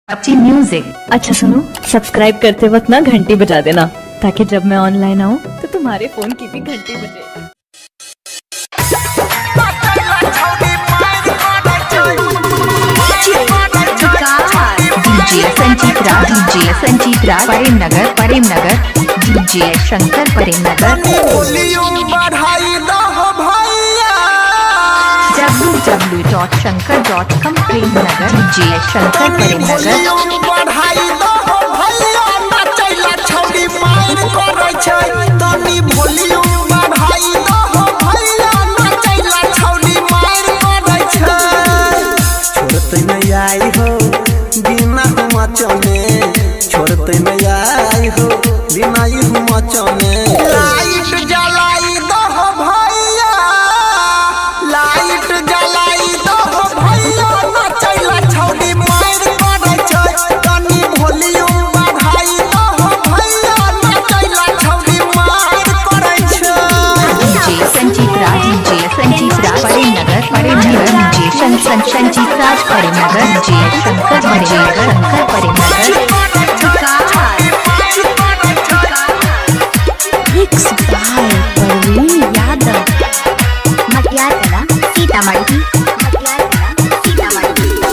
अच्छी म्यूजिक। अच्छा सुनो, सब्सक्राइब करते वक्त ना घंटी बजा देना ताकि जब मैं ऑनलाइन आऊँ तो तुम्हारे फोन की भी घंटी बजे। DJ Sanjeet Raj Premnagar DJ Shankar Premnagar www.shankar.com Premnagar DJ Shankar छोड़ते नहीं आई हो बिना ही मचने लाइट जलाई दो भैया, लाइट जलाई दो भैया, नचैला छौड़ी मार करे छै तनी वॉल्यूम बढ़ाई दो भैया, नचैला छौड़ी मार करे छै। DJ Sanjeet Raj Premnagar DJ Sanjeet Raj Premnagar DJ Shankar Premnagar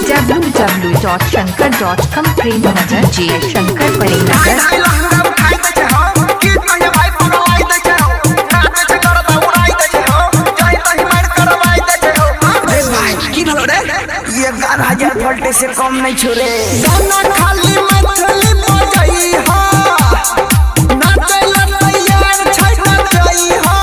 www.shankar.com Premnagar DJ Shankar Premnagar voltage से कम नहीं छोड़े गाना खाली मैथिली बजाई हा, नाचैला तैयार छै नचई हा,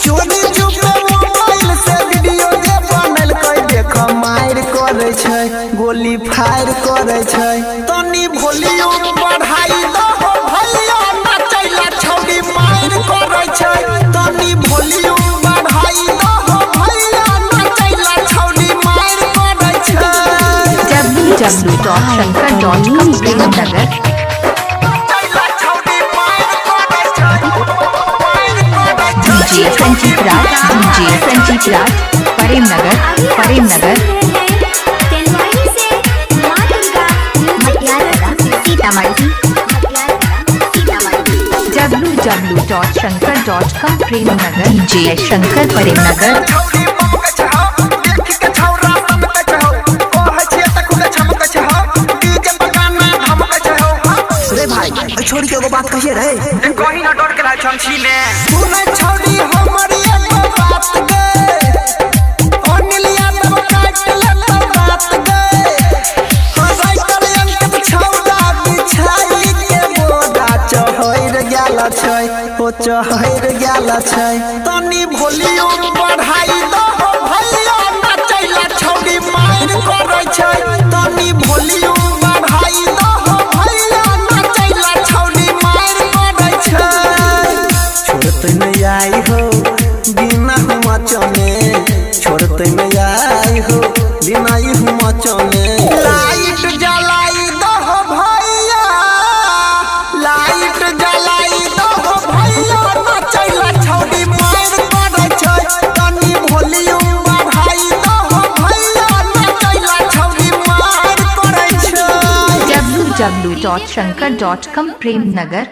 चोरी चुपे मोबाइल से वीडियो जे बनल कई देख मार करे छै गोली फायर करे छै तनी वॉल्यूम बढ़ाई दो भैया, नचैला छौड़ी मार करे छै तनी वॉल्यूम बढ़ाई दो भैया, नचैला छौड़ी मार करे छै। www.shankar.com Premnagar DJ Sanjeet Raj Premnagar www.shankar.com Premnagar DJ Shankar Premnagar छोड़ी के वो बात कहिए रहे कहीं ना डर के रहा छमछी में सुने छोड़ी हमारी एगो बात गे ओनिलिया तब काट ले तब बात गे हराई कर अंकित छौड़ा बिछाई के बोदा चहैर गेल छै ओ चहैर गेल छै तनी वॉल्यूम बढ़ाई दो भैया, नचैला छौड़ी मार करे छै तनी वॉल्यूम बढ़ाई दो छोड़ते नहीं आई हो बिना मचने छोड़ते नहीं आई हो बिना ही मचने लाइट जलाई दो भैया, लाइट जलाई दो भैया, नचैला छौड़ी मार करे छै तनी वॉल्यूम बढ़ाई दो भैया, नचैला छौड़ी मार करे छै। www.shankar.com प्रेमनगर